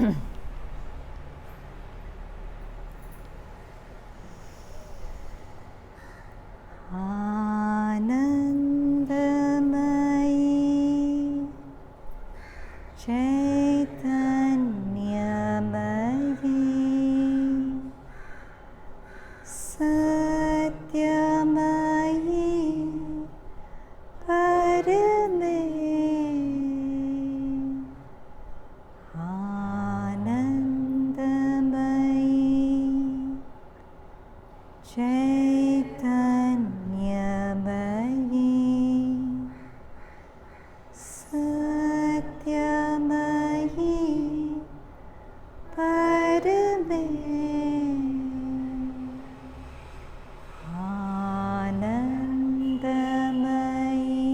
Anandamayi Chaitanyamayi Satyamayi Parame Anandamayi Chaitanyamayi Satyamayi Parame Anandamayi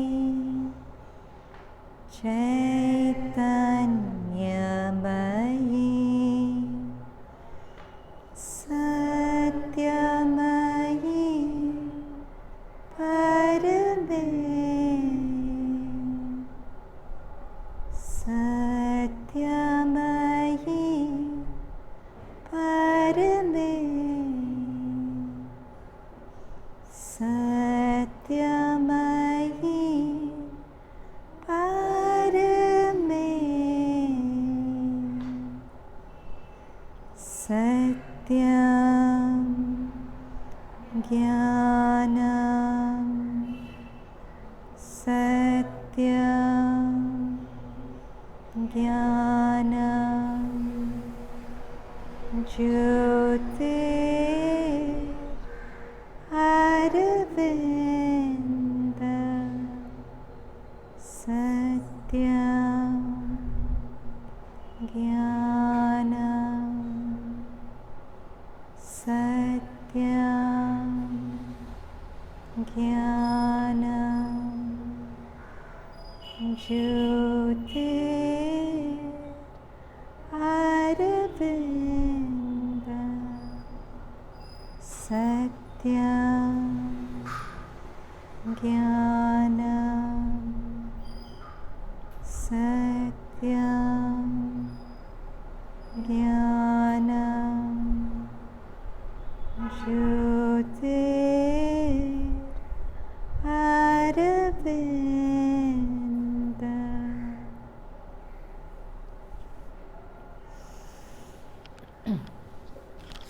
Chaitanyamayi Satyamayi Parame Satyamayi Parame Satyamayi Parame Satyam Jnanam Satyam Jnanam Jyotir Aravinda Satyam Jnanam Satyam Jnanam Jyotir Aravinda Satyam Jnanam Satyam Jnanam Jyotir Aravinda.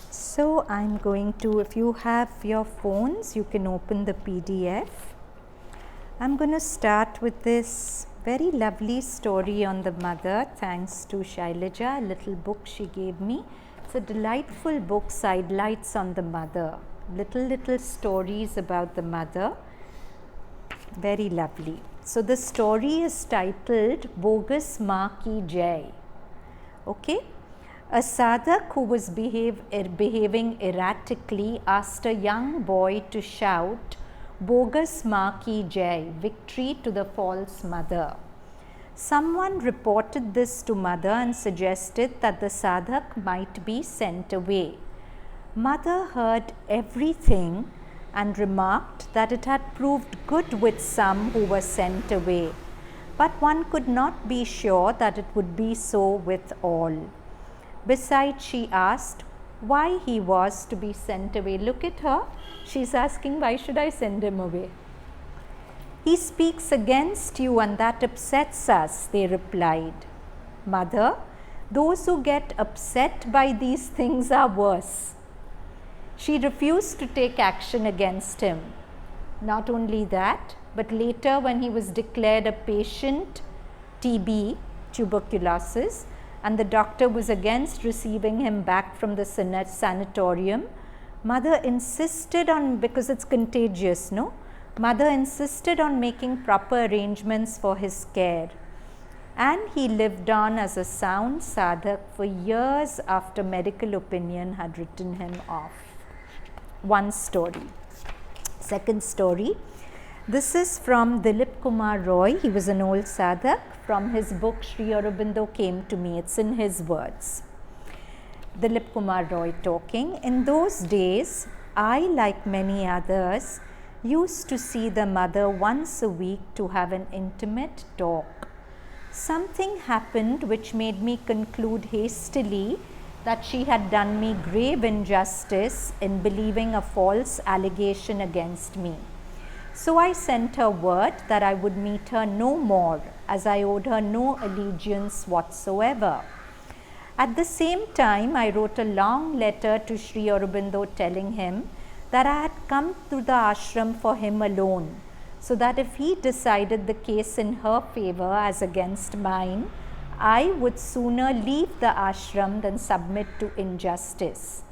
So I'm going to, if you have your phones, you can open the PDF. I'm going to start with this very lovely story on the mother, thanks to Shailaja, a little book she gave me. It's a delightful book, Sidelights on the Mother. Little stories about the mother. Very lovely. So the story is titled Bogus Maa Ki Jai. Okay. A sadhak who was behaving erratically asked a young boy to shout, Bogus Maa Ki Jai, victory to the false mother. Someone reported this to mother and suggested that the sadhak might be sent away. Mother heard everything and remarked that it had proved good with some who were sent away, but one could not be sure that it would be so with all. Besides, she asked why he was to be sent away. Look at her. She's asking, why should I send him away? He speaks against you and that upsets us, they replied. Mother, those who get upset by these things are worse. She refused to take action against him. Not only that, but later when he was declared a patient, TB, tuberculosis, and the doctor was against receiving him back from the sanatorium, mother insisted on, because it's contagious, no? Mother insisted on making proper arrangements for his care. And he lived on as a sound sadhak for years after medical opinion had written him off. One story. Second story. This is from Dilip Kumar Roy. He was an old sadhak. From his book Sri Aurobindo Came to Me. It's in his words. Dilip Kumar Roy talking. In those days, I, like many others, used to see the mother once a week to have an intimate talk. something happened which made me conclude hastily that she had done me grave injustice in believing a false allegation against me. So I sent her word that I would meet her no more, as I owed her no allegiance whatsoever. At the same time, I wrote a long letter to Sri Aurobindo telling him that I had come to the ashram for him alone, so that if he decided the case in her favor as against mine, I would sooner leave the ashram than submit to injustice.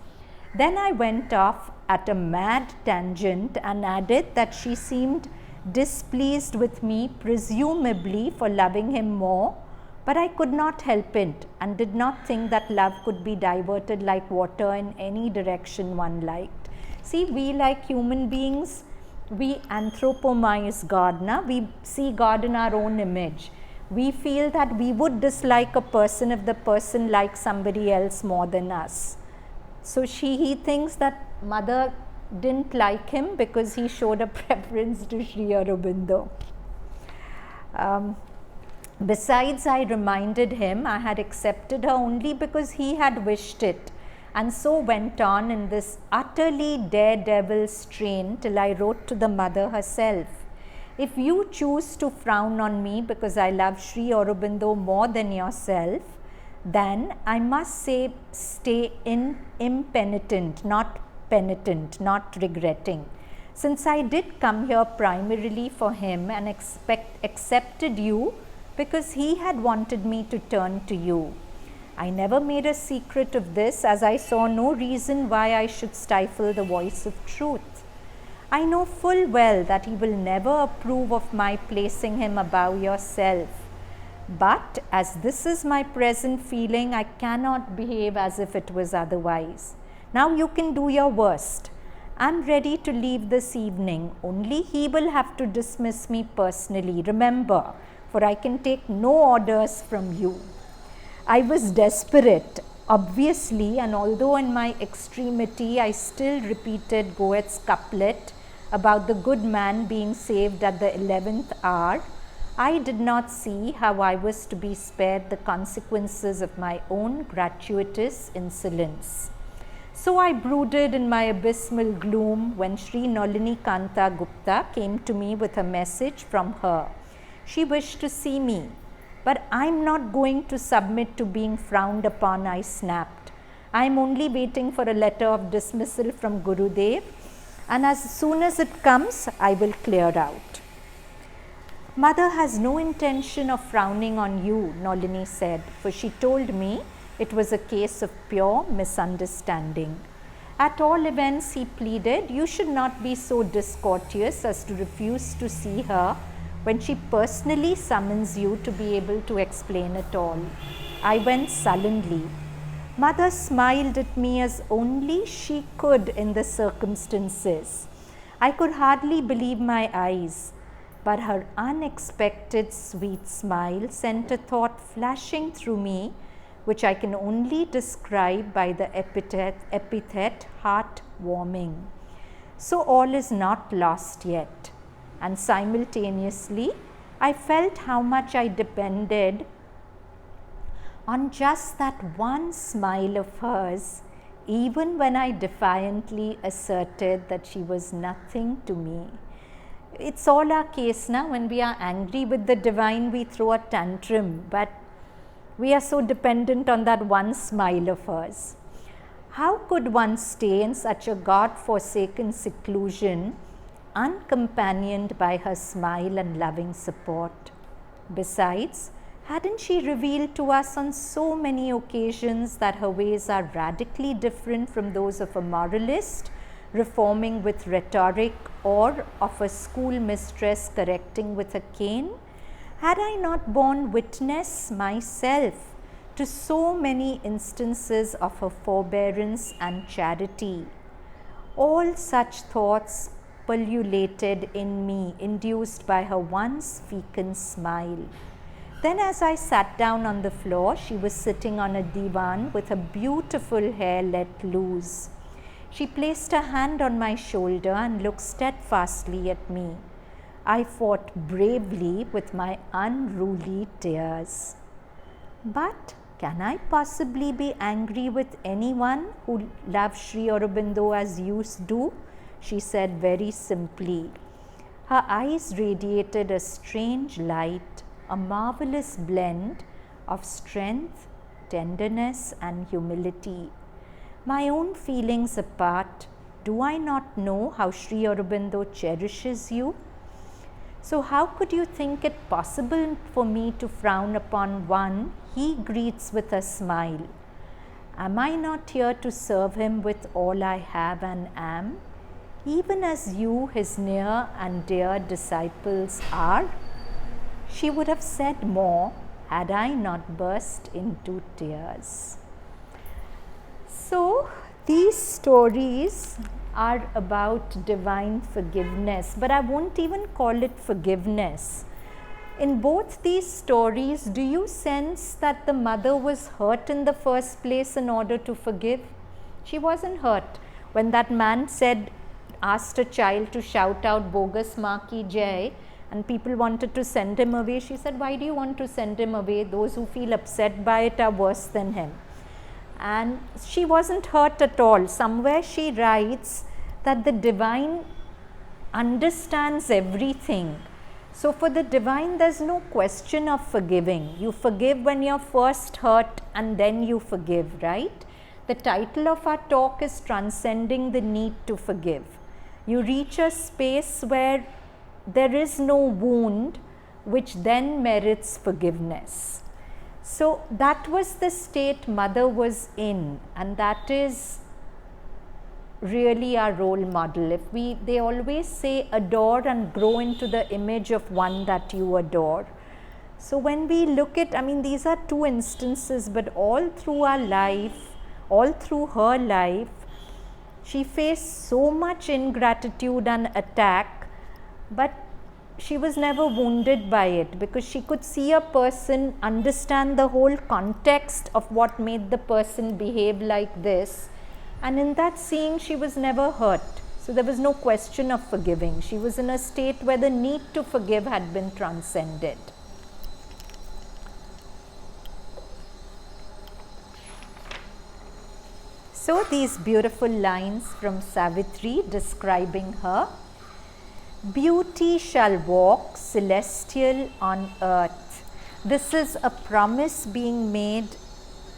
Then I went off at a mad tangent and added that she seemed displeased with me, presumably for loving him more, but I could not help it and did not think that love could be diverted like water in any direction one liked. See, we like human beings, we anthropomorphize God. We see God in our own image. We feel that we would dislike a person if the person likes somebody else more than us. So he thinks that mother didn't like him because he showed a preference to Sri Aurobindo. Besides, I reminded him I had accepted her only because he had wished it, and so went on in this utterly daredevil strain till I wrote to the mother herself. If you choose to frown on me because I love Sri Aurobindo more than yourself, then I must say stay impenitent, not penitent, not regretting. Since I did come here primarily for him and accepted you because he had wanted me to turn to you. I never made a secret of this, as I saw no reason why I should stifle the voice of truth. I know full well that he will never approve of my placing him above yourself. But as this is my present feeling, I cannot behave as if it was otherwise. Now you can do your worst. I am ready to leave this evening. Only he will have to dismiss me personally, remember, for I can take no orders from you. I was desperate, obviously, and although in my extremity I still repeated Goethe's couplet about the good man being saved at the 11th hour, I did not see how I was to be spared the consequences of my own gratuitous insolence. So I brooded in my abysmal gloom when Sri Nalini Kanta Gupta came to me with a message from her. She wished to see me, but I am not going to submit to being frowned upon, I snapped. I am only waiting for a letter of dismissal from Gurudev, and as soon as it comes, I will clear out. Mother has no intention of frowning on you, Nalini said, for she told me it was a case of pure misunderstanding. At all events, he pleaded, you should not be so discourteous as to refuse to see her when she personally summons you to be able to explain it all. I went sullenly. Mother smiled at me as only she could in the circumstances. I could hardly believe my eyes. But her unexpected sweet smile sent a thought flashing through me, which I can only describe by the epithet heartwarming. So all is not lost yet. And simultaneously, I felt how much I depended on just that one smile of hers, even when I defiantly asserted that she was nothing to me. It's all our case now. When we are angry with the divine, we throw a tantrum, but we are so dependent on that one smile of hers. How could one stay in such a God-forsaken seclusion, uncompanioned by her smile and loving support? Besides, hadn't she revealed to us on so many occasions that her ways are radically different from those of a moralist, reforming with rhetoric, or of a schoolmistress correcting with a cane? Had I not borne witness myself to so many instances of her forbearance and charity? All such thoughts pullulated in me, induced by her once fecund smile. Then as I sat down on the floor, she was sitting on a divan with her beautiful hair let loose. She placed her hand on my shoulder and looked steadfastly at me. I fought bravely with my unruly tears. But can I possibly be angry with anyone who loves Sri Aurobindo as you do? She said very simply. Her eyes radiated a strange light, a marvelous blend of strength, tenderness, and humility. My own feelings apart, do I not know how Sri Aurobindo cherishes you? So how could you think it possible for me to frown upon one he greets with a smile? Am I not here to serve him with all I have and am, even as you, his near and dear disciples, are? She would have said more had I not burst into tears. So these stories are about divine forgiveness, but I won't even call it forgiveness. In both these stories, do you sense that the mother was hurt in the first place in order to forgive? She wasn't hurt. When that man asked a child to shout out bogus maa ki jai, and people wanted to send him away, she said, why do you want to send him away? Those who feel upset by it are worse than him. And she wasn't hurt at all. Somewhere she writes that the divine understands everything. So for the divine, there's no question of forgiving. You forgive when you're first hurt and then you forgive, right? The title of our talk is Transcending the Need to Forgive. You reach a space where there is no wound, which then merits forgiveness. So that was the state mother was in, and that is really our role model. They always say adore and grow into the image of one that you adore. So when we look at, these are two instances, but all through our life, all through her life, she faced so much ingratitude and attack, but she was never wounded by it, because she could see a person, understand the whole context of what made the person behave like this, and in that seeing she was never hurt. So there was no question of forgiving. She was in a state where the need to forgive had been transcended. So these beautiful lines from Savitri describing her. Beauty shall walk celestial on earth. This is a promise being made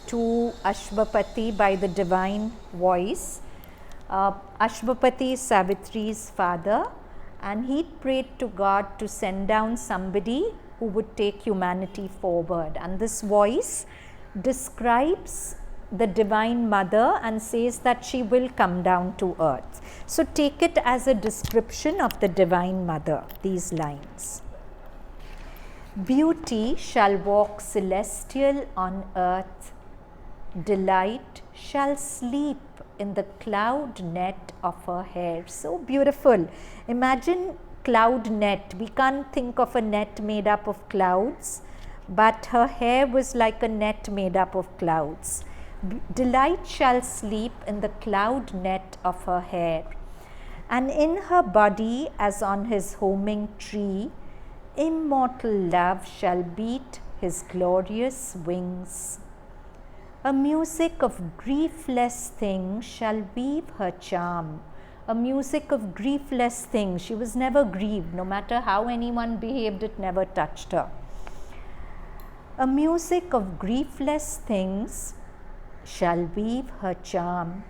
to Ashwapati by the divine voice. Ashwapati is Savitri's father, and he prayed to God to send down somebody who would take humanity forward. And this voice describes the divine mother and says that she will come down to earth. So take it as a description of the divine mother, these lines. Beauty shall walk celestial on earth, delight shall sleep in the cloud net of her hair. So beautiful. Imagine cloud net. We can't think of a net made up of clouds, but her hair was like a net made up of clouds. Delight shall sleep in the cloud net of her hair, and in her body as on his homing tree, immortal love shall beat his glorious wings. A music of griefless things shall weave her charm. A music of griefless things. She was never grieved. No matter how anyone behaved, it never touched her. A music of griefless things shall weave her charm.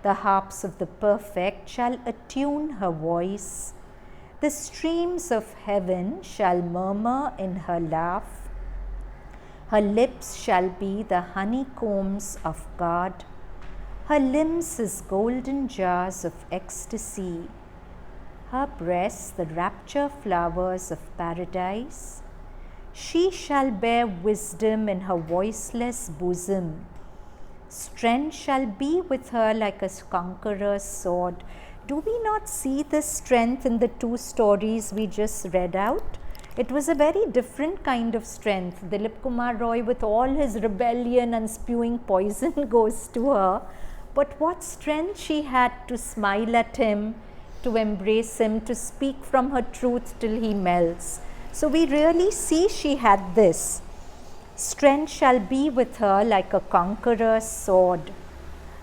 The harps of the perfect shall attune her voice. The streams of heaven shall murmur in her laugh. Her lips shall be the honeycombs of God. Her limbs his golden jars of ecstasy. Her breasts the rapture flowers of paradise. She shall bear wisdom in her voiceless bosom. Strength shall be with her like a conqueror's sword. Do we not see this strength in the two stories we just read out? It was a very different kind of strength. Dilip Kumar Roy, with all his rebellion and spewing poison, goes to her. But what strength she had to smile at him, to embrace him, to speak from her truth till he melts. So we really see she had this. Strength shall be with her like a conqueror's sword,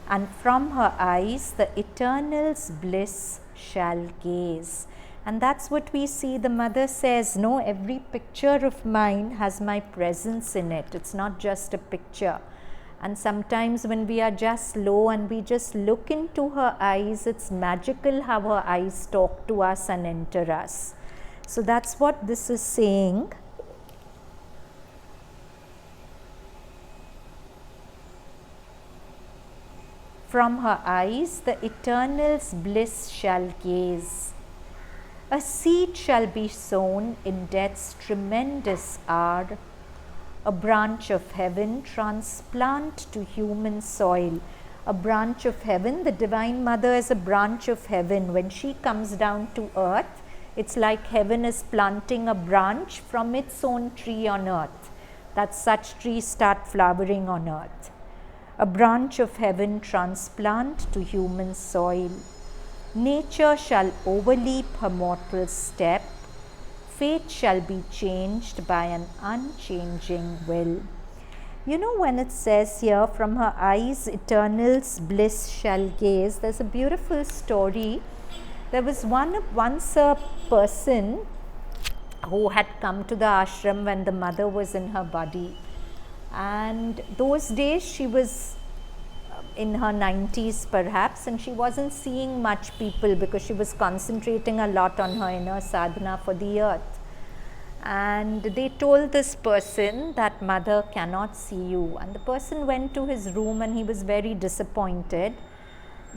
and from her eyes the eternal's bliss shall gaze. And that's what we see. The mother says, no, every picture of mine has my presence in it. It's not just a picture. And sometimes when we are just low and we just look into her eyes, it's magical how her eyes talk to us and enter us. So that's what this is saying. From her eyes the eternal's bliss shall gaze. A seed shall be sown in death's tremendous hour, a branch of heaven transplant to human soil. A branch of heaven, the Divine Mother is a branch of heaven. When she comes down to earth, it's like heaven is planting a branch from its own tree on earth, that such trees start flowering on earth. A branch of heaven transplant to human soil. Nature shall overleap her mortal step. Fate shall be changed by an unchanging will. You know, when it says here, from her eyes eternal's bliss shall gaze, there's a beautiful story. There was once a person who had come to the ashram when the mother was in her body. And those days she was in her 90s perhaps, and she wasn't seeing much people because she was concentrating a lot on her inner sadhana for the earth. And they told this person that mother cannot see you, and the person went to his room and he was very disappointed.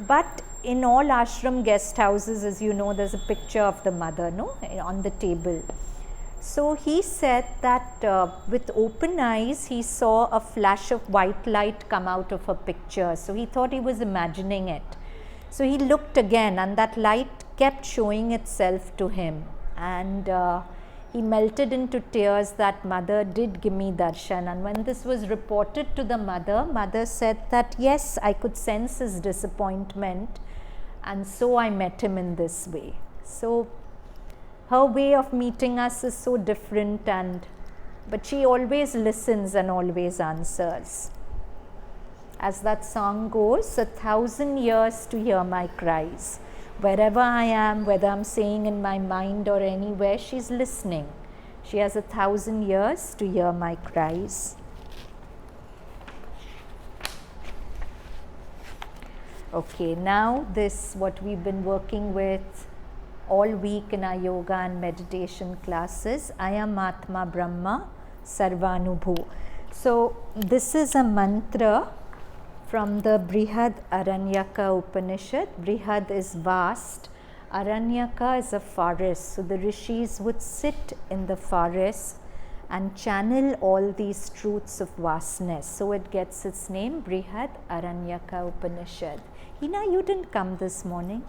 But in all ashram guest houses, as you know, there's a picture of the mother, no, on the table. So he said that with open eyes he saw a flash of white light come out of a picture. So he thought he was imagining it. So he looked again and that light kept showing itself to him. And he melted into tears that mother did give me darshan. And when this was reported to the mother, mother said that yes, I could sense his disappointment, and so I met him in this way. So her way of meeting us is so different, but she always listens and always answers. As that song goes, 1,000 years to hear my cries. Wherever I am, whether I'm saying in my mind or anywhere, she's listening. She has 1,000 years to hear my cries. Okay, now this, what we've been working with all week in our yoga and meditation classes, I am Atma Brahma, sarvanubhu. So this is a mantra from the Brihad Aranyaka Upanishad. Brihad is vast, Aranyaka is a forest. So the rishis would sit in the forest and channel all these truths of vastness. So it gets its name, Brihad Aranyaka Upanishad. Hina, you didn't come this morning?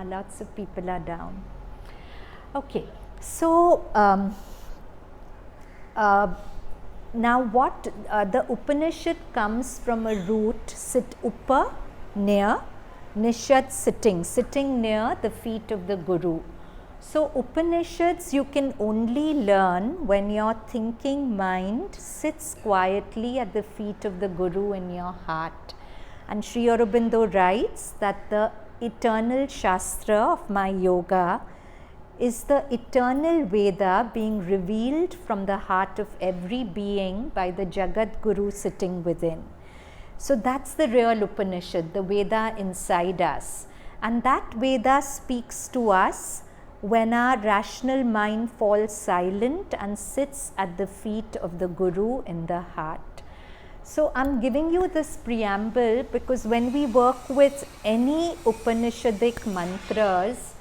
Lots of people are down. Okay, so now what the Upanishad comes from a root, sit upa, near, nishad, sitting near the feet of the Guru. So Upanishads you can only learn when your thinking mind sits quietly at the feet of the Guru in your heart. And Sri Aurobindo writes that the eternal Shastra of my yoga is the eternal Veda being revealed from the heart of every being by the Jagat Guru sitting within. So that's the real Upanishad, the Veda inside us. And that Veda speaks to us when our rational mind falls silent and sits at the feet of the Guru in the heart. So I'm giving you this preamble because when we work with any Upanishadic mantras,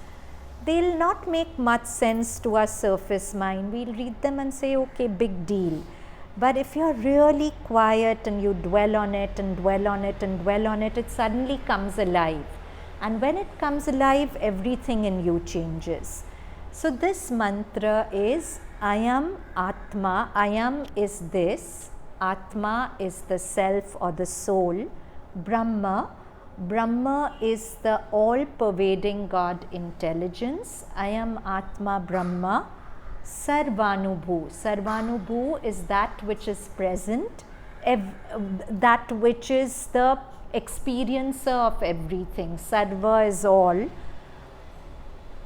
they'll not make much sense to our surface mind. We'll read them and say, okay, big deal. But if you're really quiet and you dwell on it and dwell on it and dwell on it, it suddenly comes alive. And when it comes alive, everything in you changes. So this mantra is, I am Atma. I am is this. Atma is the self or the soul. Brahma, Brahma is the all-pervading God intelligence. I am Atma Brahma, sarvanubhu. Sarvanubhu is that which is present, that which is the experiencer of everything. Sarva is all.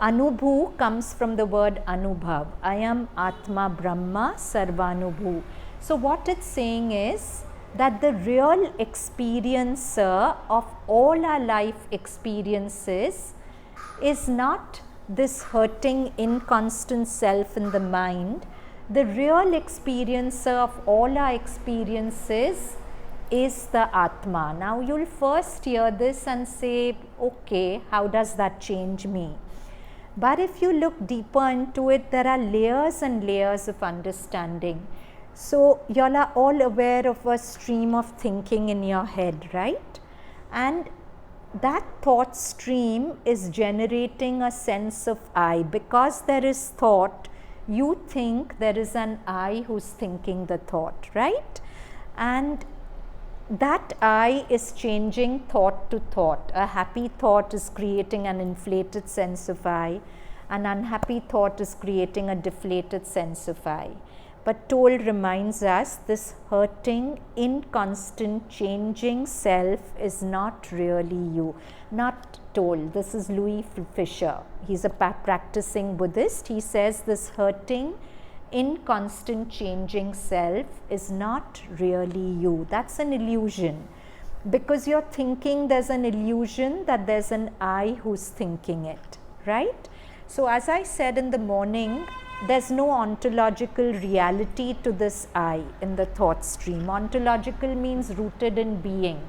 Anubhu comes from the word anubhav. I am Atma Brahma, sarvanubhu. So what it's saying is that the real experiencer of all our life experiences is not this hurting, inconstant self in the mind. The real experiencer of all our experiences is the Atma. Now you'll first hear this and say, okay, how does that change me? But if you look deeper into it, there are layers and layers of understanding. So you all are all aware of a stream of thinking in your head, right? And that thought stream is generating a sense of I. Because there is thought, you think there is an I who's thinking the thought, right? And that I is changing thought to thought. A happy thought is creating an inflated sense of I. An unhappy thought is creating a deflated sense of I. But Toll reminds us this hurting, inconstant, changing self is not really you. Not Toll, this is Louis Fisher. He's a practicing Buddhist. He says this hurting, inconstant, changing self is not really you. That's an illusion. Because you're thinking there's an illusion that there's an I who's thinking it, right? So as I said in the morning, there's no ontological reality to this I in the thought stream. Ontological means rooted in being.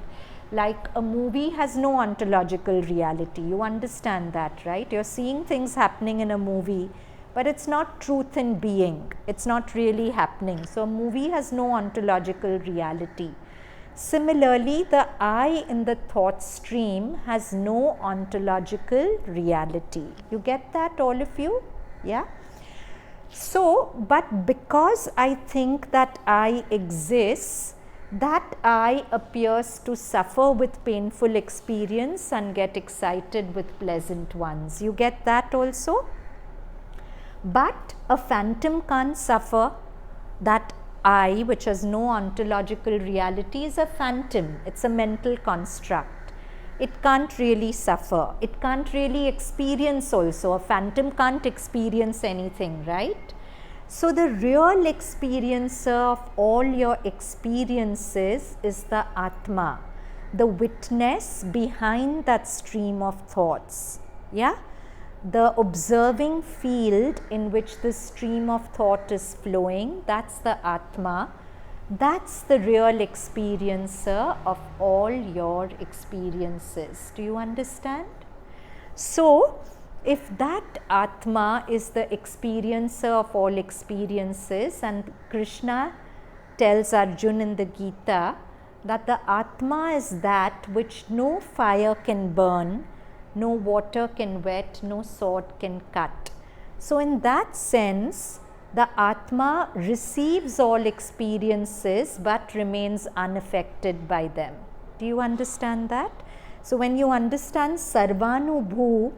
Like a movie has no ontological reality. You understand that, right? You're seeing things happening in a movie, but it's not truth in being. It's not really happening. So a movie has no ontological reality. Similarly, the I in the thought stream has no ontological reality. You get that, all of you? Yeah? So, but because I think that I exists, that I appears to suffer with painful experience and get excited with pleasant ones. You get that also? But a phantom can't suffer. That I, which has no ontological reality, is a phantom. It's a mental construct. It can't really suffer. It can't really experience also. A phantom can't experience anything, right? So the real experiencer of all your experiences is the Atma, the witness behind that stream of thoughts. Yeah? The observing field in which the stream of thought is flowing, that's the Atma. That's the real experiencer of all your experiences. Do you understand? So, if that Atma is the experiencer of all experiences, and Krishna tells Arjuna in the Gita that the Atma is that which no fire can burn, no water can wet, no sword can cut. So in that sense, the Atma receives all experiences but remains unaffected by them. Do you understand that? So when you understand sarvanubhu,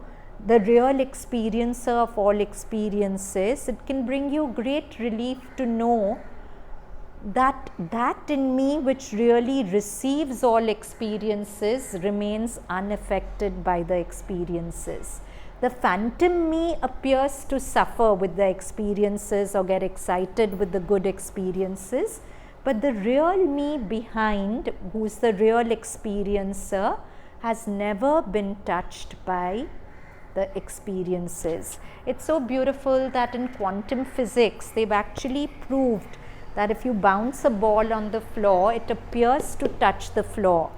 the real experiencer of all experiences, it can bring you great relief to know that that in me which really receives all experiences remains unaffected by the experiences. The phantom me appears to suffer with the experiences or get excited with the good experiences, but the real me behind, who's the real experiencer, has never been touched by the experiences. It's so beautiful that in quantum physics, they've actually proved that if you bounce a ball on the floor, it appears to touch the floor.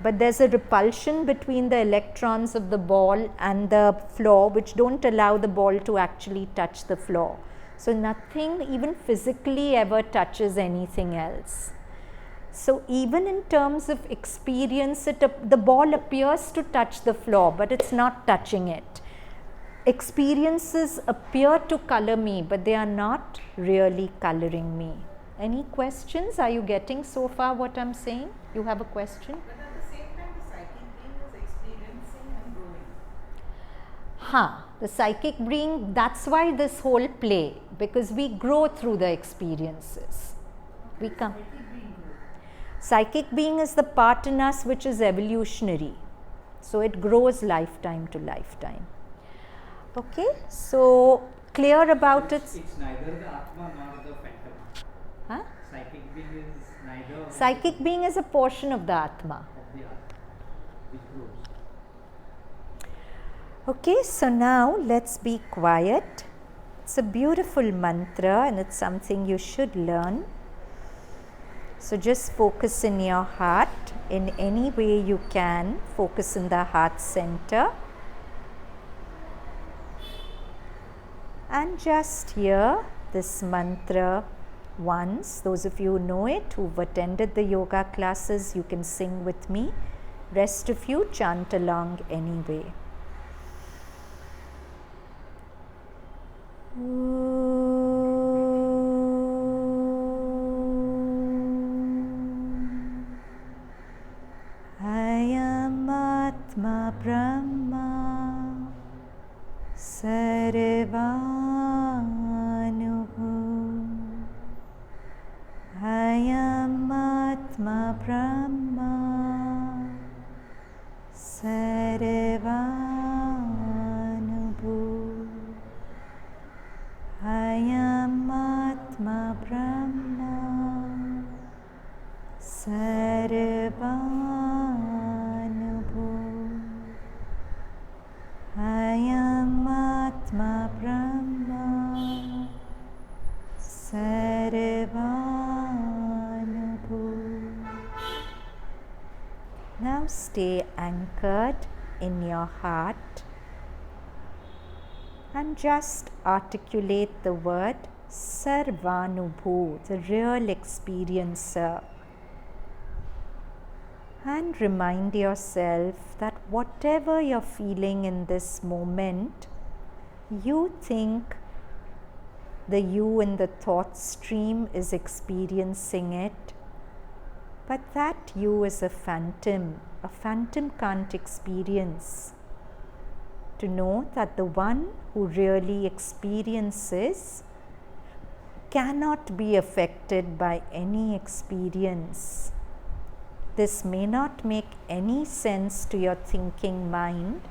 But there's a repulsion between the electrons of the ball and the floor which don't allow the ball to actually touch the floor. So nothing even physically ever touches anything else. So even in terms of experience, the ball appears to touch the floor, but it's not touching it. Experiences appear to color me, but they are not really coloring me. Any questions? Are you getting so far what I'm saying? You have a question? But at the same time, the psychic being is The psychic being, that's why this whole play, because we grow through the experiences. We come. Psychic being is the part in us which is evolutionary. So it grows lifetime to lifetime. Okay, so clear about it. It's neither the Atma nor the phantom. Huh? Psychic being is neither. Psychic being is a portion of the Atma. Of the Atma, which grows. Okay, so now let's be quiet. It's a beautiful mantra and it's something you should learn. So just focus in your heart in any way you can. Focus in the heart center. And just hear this mantra once. Those of you who know it, who've attended the yoga classes, you can sing with me. Rest of you chant along anyway. Ayam Atma Brahma sarvanubhu. Ayam Atma Brahma sarvanubhu. Ayam Atma Brahma sarvanubhu. Ayam Atma Brahma sarvanubhu. Now stay anchored in your heart and just articulate the word sarvanubhu, the real experiencer. And remind yourself that whatever you're feeling in this moment, you think the you in the thought stream is experiencing it, but that you is a phantom. A phantom can't experience. To know that the one who really experiences cannot be affected by any experience. This may not make any sense to your thinking mind,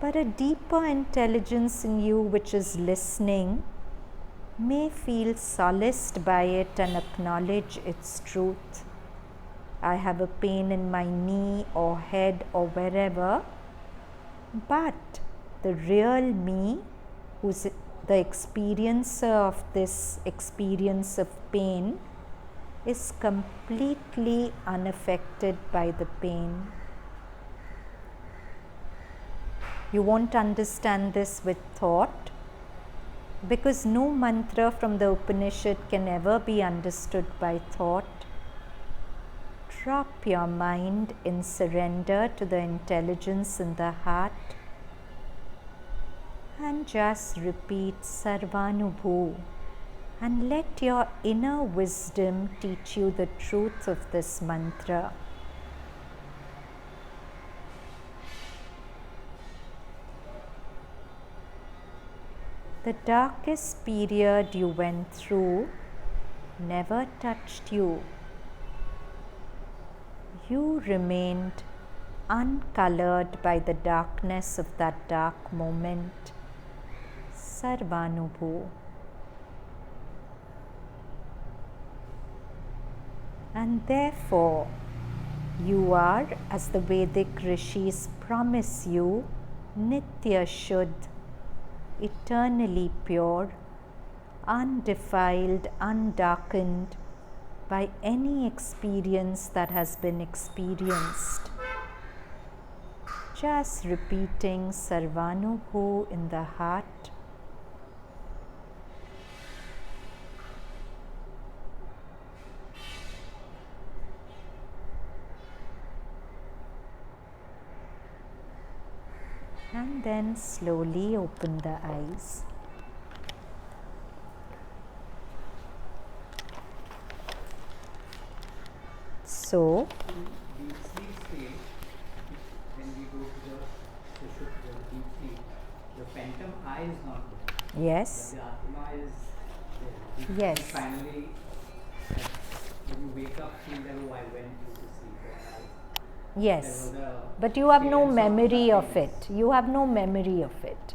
but a deeper intelligence in you which is listening may feel solaced by it and acknowledge its truth. I have a pain in my knee or head or wherever, but the real me, who's the experiencer of this experience of pain, is completely unaffected by the pain. You won't understand this with thought, because no mantra from the Upanishad can ever be understood by thought. Drop your mind in surrender to the intelligence in the heart and just repeat sarvanubhu, and let your inner wisdom teach you the truth of this mantra. The darkest period you went through never touched you. You remained uncolored by the darkness of that dark moment. Sarvanubhu. And therefore, you are, as the Vedic rishis promise you, Nitya Shuddh, eternally pure, undefiled, undarkened by any experience that has been experienced. Just repeating sarvanubhu in the heart. And then slowly open the eyes. So, deep sleep state, when we go to the deep sleep, the phantom I is not there. Yes. But the Atma is there. Yes. You finally, when you wake up, feel that, oh, I went to sleep. Or Yes. there was a But you have no experience memory of nothingness. it. You have no memory of it.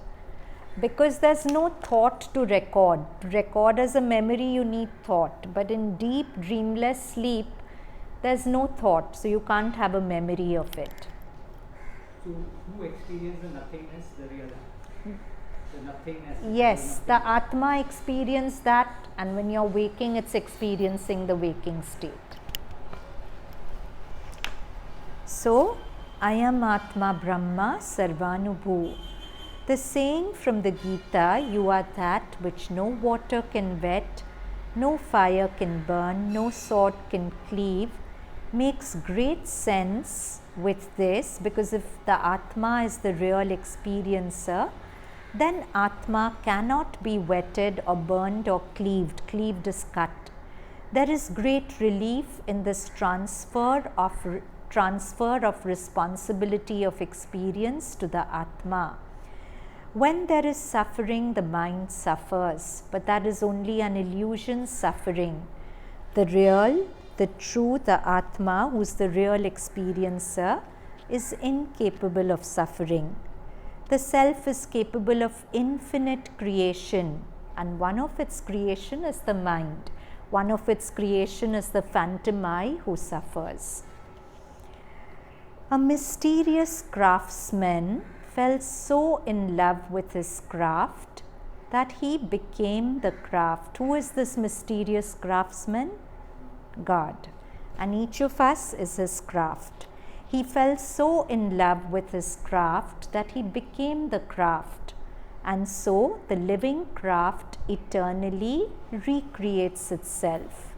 Because there's no thought to record. To record as a memory, you need thought. But in deep, dreamless sleep, there's no thought. So you can't have a memory of it. So who experienced the nothingness, the real I? The nothingness. Yes, the Atma experience that, and when you're waking, it's experiencing the waking state. So, I am Atma Brahma sarvanubhu. The saying from the Gita, you are that which no water can wet, no fire can burn, no sword can cleave, makes great sense with this, because if the Atma is the real experiencer, then Atma cannot be wetted or burned or cleaved. Cleaved is cut. There is great relief in this transfer of responsibility of experience to the Atma. When there is suffering, the mind suffers, but that is only an illusion suffering. The real, the true, the Atma, who is the real experiencer, is incapable of suffering. The self is capable of infinite creation, and one of its creation is the mind. One of its creation is the phantom I who suffers. A mysterious craftsman fell so in love with his craft that he became the craft. Who is this mysterious craftsman? God. And each of us is his craft. He fell so in love with his craft that he became the craft. And so the living craft eternally recreates itself.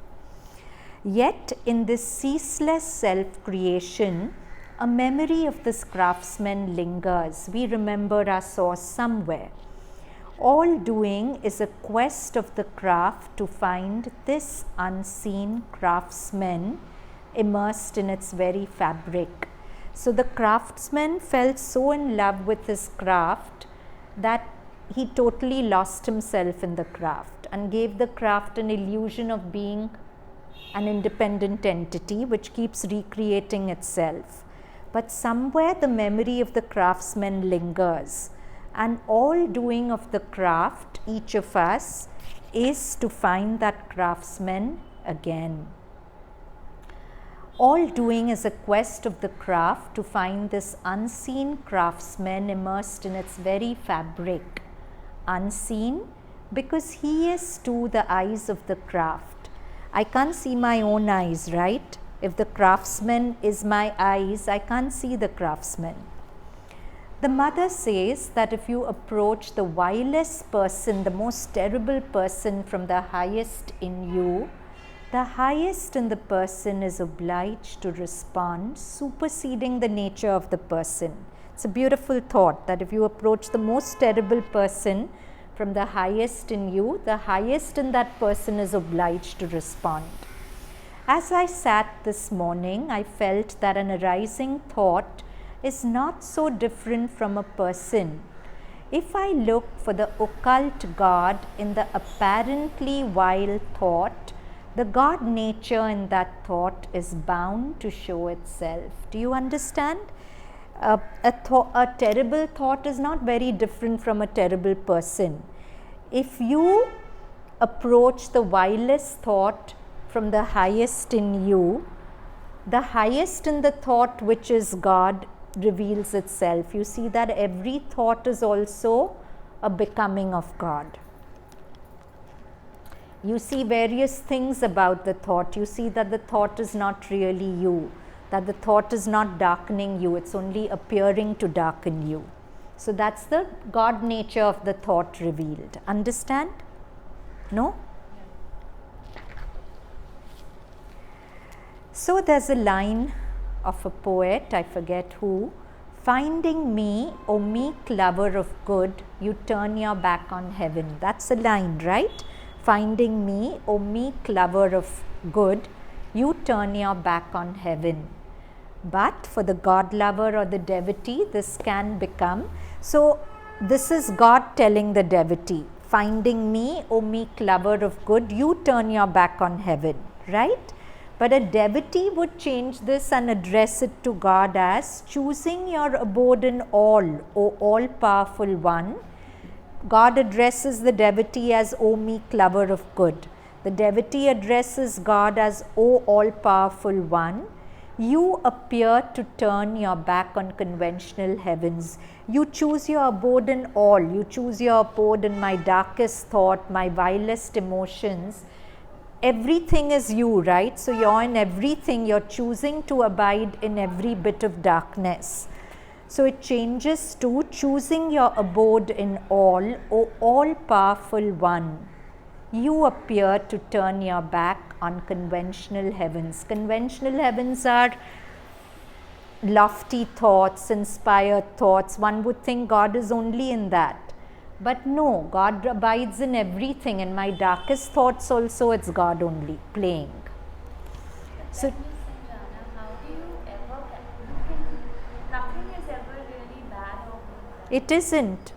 Yet in this ceaseless self-creation, a memory of this craftsman lingers. We remember our source somewhere. All doing is a quest of the craft to find this unseen craftsman immersed in its very fabric. So the craftsman fell so in love with his craft that he totally lost himself in the craft and gave the craft an illusion of being an independent entity which keeps recreating itself. But somewhere the memory of the craftsman lingers, and all doing of the craft, each of us, is to find that craftsman again. All doing is a quest of the craft to find this unseen craftsman immersed in its very fabric. Unseen because he is to the eyes of the craft. I can't see my own eyes, right? If the craftsman is my eyes, I can't see the craftsman. The mother says that if you approach the vilest person, the most terrible person from the highest in you, the highest in the person is obliged to respond, superseding the nature of the person. It's a beautiful thought that if you approach the most terrible person from the highest in you, the highest in that person is obliged to respond. As I sat this morning, I felt that an arising thought is not so different from a person. If I look for the occult God in the apparently vile thought, the God nature in that thought is bound to show itself. Do you understand? A terrible thought is not very different from a terrible person. If you approach the vilest thought from the highest in you, the highest in the thought, which is God, reveals itself. You see that every thought is also a becoming of God. You see various things about the thought. You see that the thought is not really you, that the thought is not darkening you, it's only appearing to darken you. So that's the God nature of the thought revealed. Understand? No? So there's a line of a poet, I forget who, finding me, O meek lover of good, you turn your back on heaven. That's a line, right? Finding me, O meek lover of good, you turn your back on heaven. But for the God lover or the devotee, this can become. So this is God telling the devotee, finding me, O meek lover of good, you turn your back on heaven, right? But a devotee would change this and address it to God as choosing your abode in all, O all-powerful one. God addresses the devotee as O meek lover of good. The devotee addresses God as O all-powerful one. You appear to turn your back on conventional heavens. You choose your abode in all. You choose your abode in my darkest thought, my vilest emotions. Everything is you, right? So you're in everything. You're choosing to abide in every bit of darkness. So it changes to choosing your abode in all, O all-powerful one. You appear to turn your back on conventional heavens. Conventional heavens are lofty thoughts, inspired thoughts. One would think God is only in that. But no, God abides in everything. In my darkest thoughts also, it's God only playing. So, Sanjana, how do you ever, nothing is ever really bad or good? it isn't.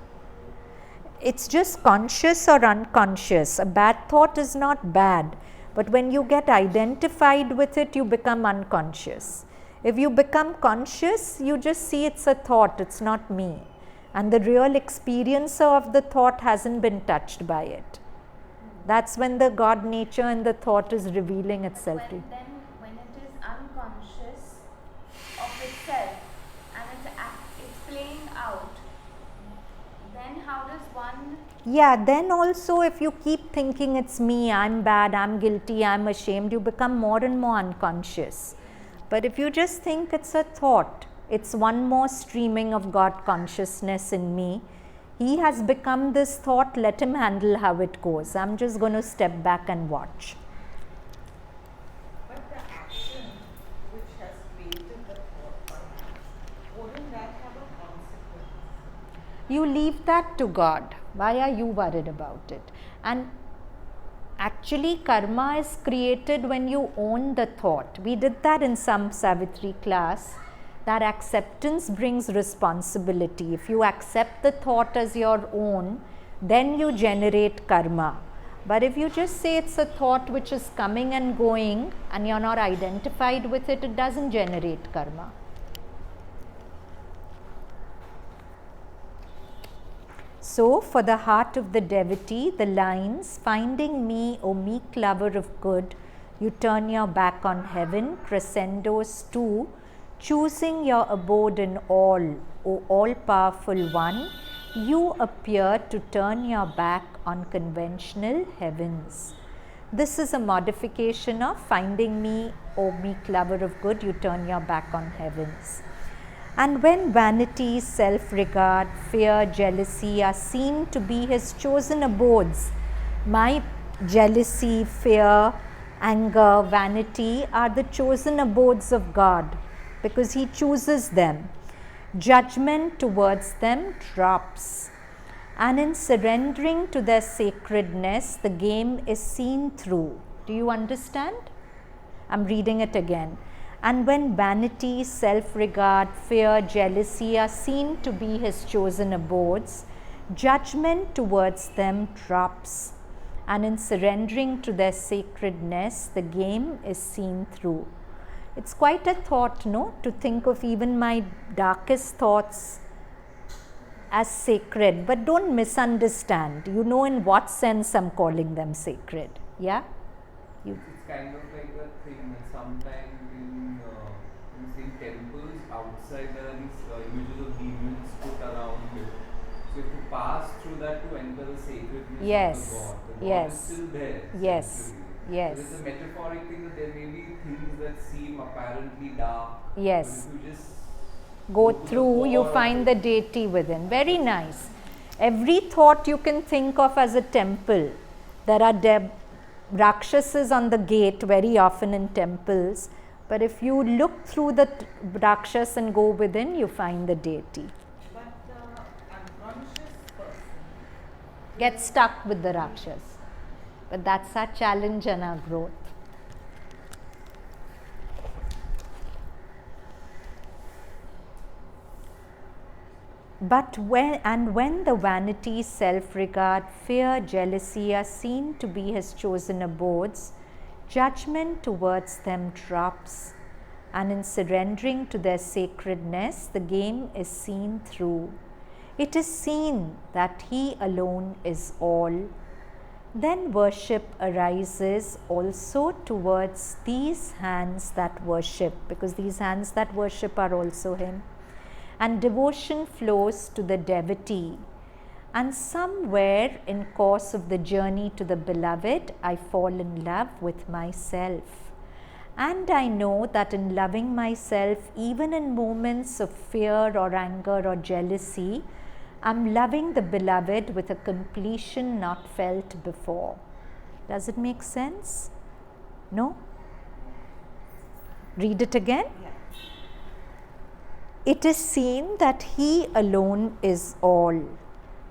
It's just conscious or unconscious. A bad thought is not bad. But when you get identified with it, you become unconscious. If you become conscious, you just see it's a thought, it's not me. And the real experiencer of the thought hasn't been touched by it. That's when the God nature in the thought is revealing itself to you. Then when it is unconscious of itself and it's playing out, then how does one... Yeah, then also if you keep thinking it's me, I'm bad, I'm guilty, I'm ashamed, you become more and more unconscious. But if you just think it's a thought, it's one more streaming of God consciousness in me. He has become this thought, let him handle how it goes. I'm just going to step back and watch. But the action which has created the thought, perhaps, wouldn't that have a consequence? You leave that to God. Why are you worried about it? And actually, karma is created when you own the thought. We did that in some Savitri class. That acceptance brings responsibility. If you accept the thought as your own, then you generate karma. But if you just say it's a thought which is coming and going and you're not identified with it, it doesn't generate karma. So, for the heart of the devotee, the lines, finding me, O meek lover of good, you turn your back on heaven, crescendos 2, choosing your abode in all, O all-powerful one, you appear to turn your back on conventional heavens. This is a modification of finding me, O meek lover of good, you turn your back on heavens. And when vanity, self-regard, fear, jealousy are seen to be his chosen abodes, my jealousy, fear, anger, vanity are the chosen abodes of God because he chooses them. Judgment towards them drops. And in surrendering to their sacredness, the game is seen through. Do you understand? I'm reading it again. And when vanity, self-regard, fear, jealousy are seen to be his chosen abodes, judgment towards them drops. And in surrendering to their sacredness, the game is seen through. It's quite a thought, no? To think of even my darkest thoughts as sacred. But don't misunderstand. You know in what sense I'm calling them sacred. Yeah? It's kind of like a thing that sometimes in temples outside there are these images of demons put around it. So if you pass through that to enter the sacredness Yes. of the God Yes. is still there. Yes. essentially. Yes. So it's a metaphoric thing that there may be things that seem apparently dark. Yes. But if you just Go to the through, you core of find it. the deity within. Very nice. Every thought you can think of as a temple. There are Rakshasas on the gate very often in temples. But if you look through the Rakshas and go within, you find the deity. But the unconscious person Get stuck with the Rakshas. But that's our challenge and our growth. when the vanity, self-regard, fear, jealousy are seen to be his chosen abodes, judgment towards them drops, and in surrendering to their sacredness, the game is seen through. It is seen that he alone is all. Then worship arises also towards these hands that worship, because these hands that worship are also him. And devotion flows to the devotee. And somewhere in course of the journey to the beloved, I fall in love with myself. And I know that in loving myself, even in moments of fear or anger or jealousy, I'm loving the beloved with a completion not felt before. Does it make sense? No? Read it again. Yeah. It is seen that he alone is all.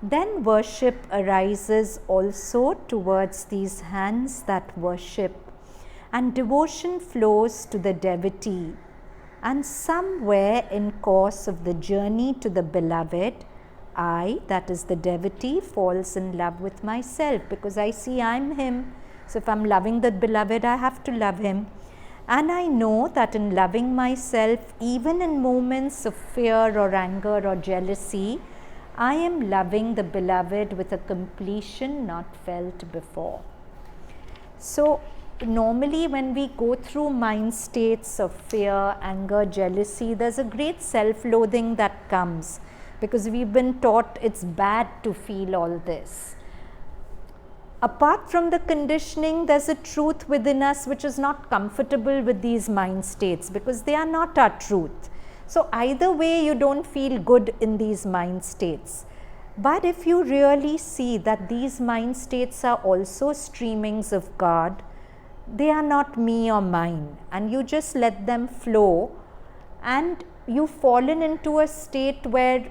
Then worship arises also towards these hands that worship, and devotion flows to the devotee. And somewhere in course of the journey to the beloved, I, that is the devotee, falls in love with myself, because I see I'm him. So if I'm loving the beloved, I have to love him. And I know that in loving myself, even in moments of fear or anger or jealousy, I am loving the beloved with a completion not felt before. So normally when we go through mind states of fear, anger, jealousy, there's a great self-loathing that comes, because we've been taught it's bad to feel all this. Apart from the conditioning, there's a truth within us which is not comfortable with these mind states, because they are not our truth. So either way, you don't feel good in these mind states. But if you really see that these mind states are also streamings of God, they are not me or mine, and you just let them flow, and you've fallen into a state where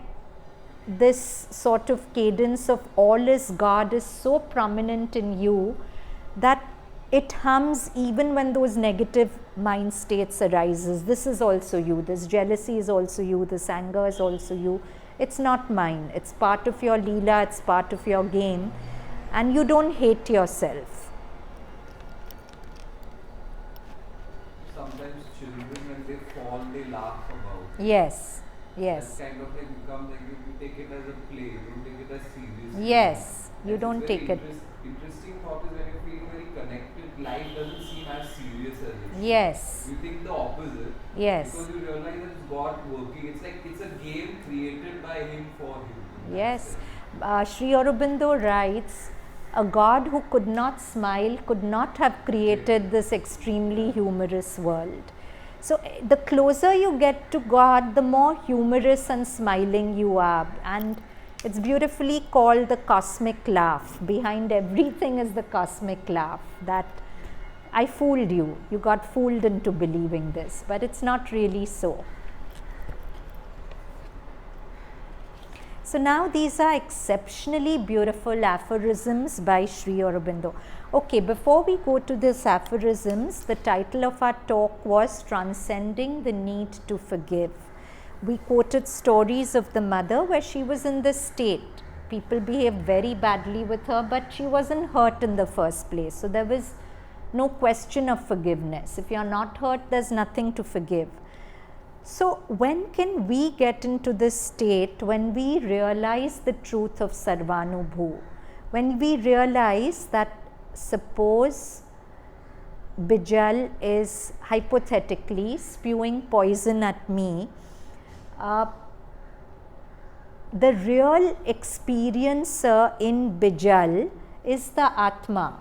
this sort of cadence of all is God is so prominent in you that it hums even when those negative mind states arises. This is also you, this jealousy is also you, this anger is also you. It's not mine, it's part of your leela, it's part of your game, and you don't hate yourself. Sometimes children, when they fall, they laugh about it. Yes, That's yes, kind of like become like you take it as a play, you don't take it as seriously. yes, you And don't it's take very it. Interesting thought is when you feel very connected, life doesn't seem as serious as it is. Yes, You think the opposite. yes, Because you realize that it's God working. It's like it's a game created by Him for Him. yes. Sri Aurobindo writes, a God who could not smile could not have created this extremely humorous world. So the closer you get to God, the more humorous and smiling you are, and it's beautifully called the cosmic laugh. Behind everything is the cosmic laugh, that I fooled you, you got fooled into believing this, but it's not really so. So now these are exceptionally beautiful aphorisms by Sri Aurobindo. Okay, before we go to these aphorisms, the title of our talk was Transcending the Need to Forgive. We quoted stories of the mother where she was in this state. People behaved very badly with her, but she wasn't hurt in the first place. So there was no question of forgiveness. If you're not hurt, there's nothing to forgive. So when can we get into this state? When we realize the truth of sarvanubhu. When we realize that suppose Bijal is hypothetically spewing poison at me, the real experiencer in Bijal is the Atma,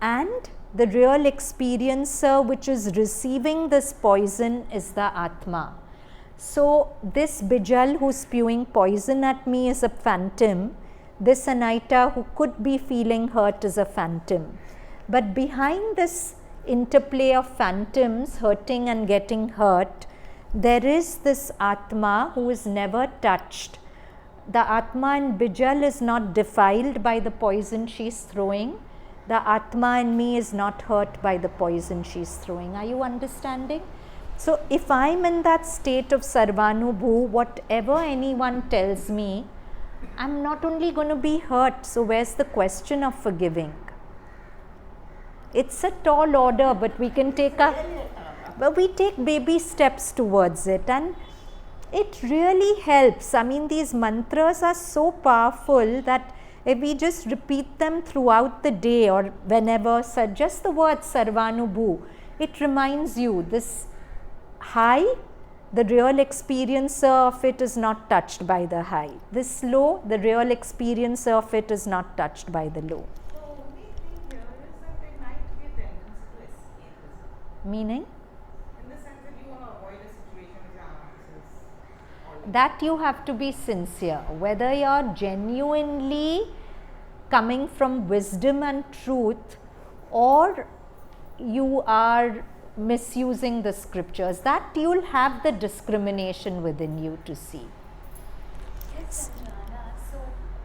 and the real experiencer which is receiving this poison is the Atma. So this Bijal who's spewing poison at me is a phantom. This Anahita who could be feeling hurt is a phantom. But behind this interplay of phantoms hurting and getting hurt, there is this Atma who is never touched. The Atma in Bijal is not defiled by the poison she's throwing. The Atma in me is not hurt by the poison she's throwing. Are you understanding? So if I'm in that state of sarvanubhu, whatever anyone tells me, I'm not only going to be hurt. So where's the question of forgiving? It's a tall order, but we can take we take baby steps towards it, and it really helps. I mean, these mantras are so powerful that if we just repeat them throughout the day or whenever, just the word sarvanubhu, it reminds you this high, the real experiencer of it is not touched by the high. This low, the real experiencer of it is not touched by the low. The only thing here is that there might be a tendency to escapism. Meaning? In the sense that you want to avoid a situation which answers. That you have to be sincere. Whether you're genuinely coming from wisdom and truth, or you are misusing the scriptures, that you'll have the discrimination within you to see. Yes, Sanjana, so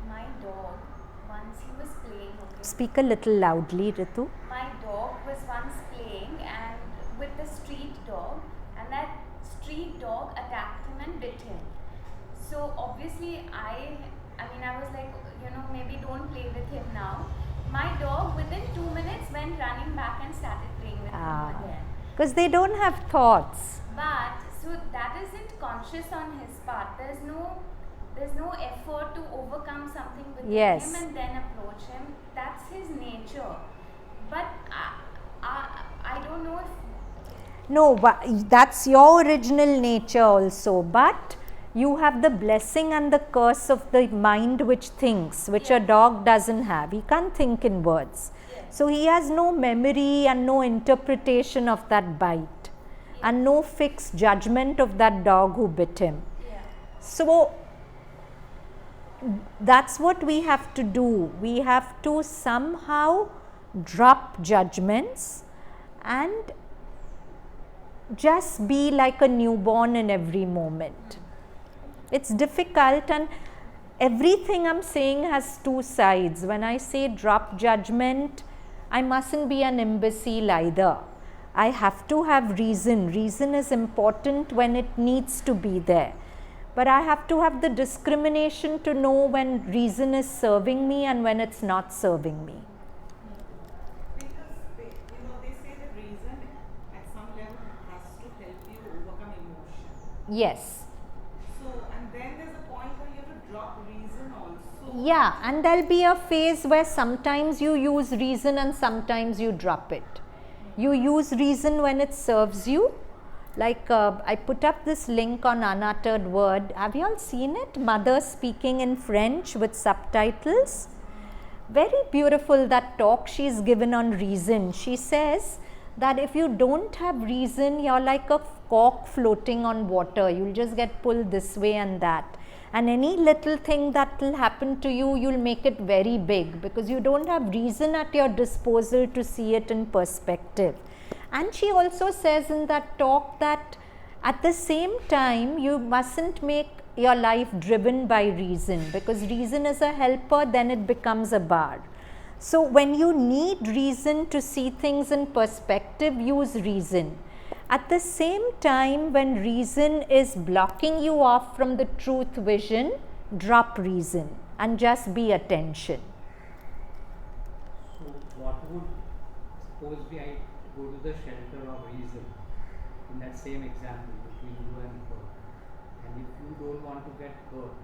my dog, once he was playing, Speak a little loudly, Ritu. my dog was once playing and with a street dog, and that street dog attacked him and bit him. So obviously I was like, maybe don't play with him now. My dog within 2 minutes went running back and started playing with him again. Because they don't have thoughts. But so that isn't conscious on his part. There's no effort to overcome something within Yes. him and then approach him. That's his nature. But I don't know if No, that's your original nature also, but you have the blessing and the curse of the mind which thinks, which a dog doesn't have. He can't think in words. So he has no memory and no interpretation of that bite, and no fixed judgment of that dog who bit him. So that's what we have to do. We have to somehow drop judgments and just be like a newborn in every moment. It's difficult, and everything I'm saying has two sides. When I say drop judgment, I mustn't be an imbecile either. I have to have reason. Reason is important when it needs to be there. But I have to have the discrimination to know when reason is serving me and when it's not serving me. Because they say that reason at some level has to help you overcome emotion. Yes. So, and then there's a point where you have to drop reason also. Yeah, and there'll be a phase where sometimes you use reason and sometimes you drop it. You use reason when it serves you. Like I put up this link on Unuttered Word. Have you all seen it? Mother speaking in French with subtitles. Very beautiful, that talk she's given on reason. She says that if you don't have reason, you're like a cork floating on water. You'll just get pulled this way and that. And any little thing that will happen to you, you'll make it very big because you don't have reason at your disposal to see it in perspective. And she also says in that talk that at the same time, you mustn't make your life driven by reason, because reason is a helper, then it becomes a bar. So when you need reason to see things in perspective, use reason. At the same time, when reason is blocking you off from the truth vision, drop reason and just be attention. So what would, suppose I go to the shelter of reason in that same example between you and her, and if you don't want to get hurt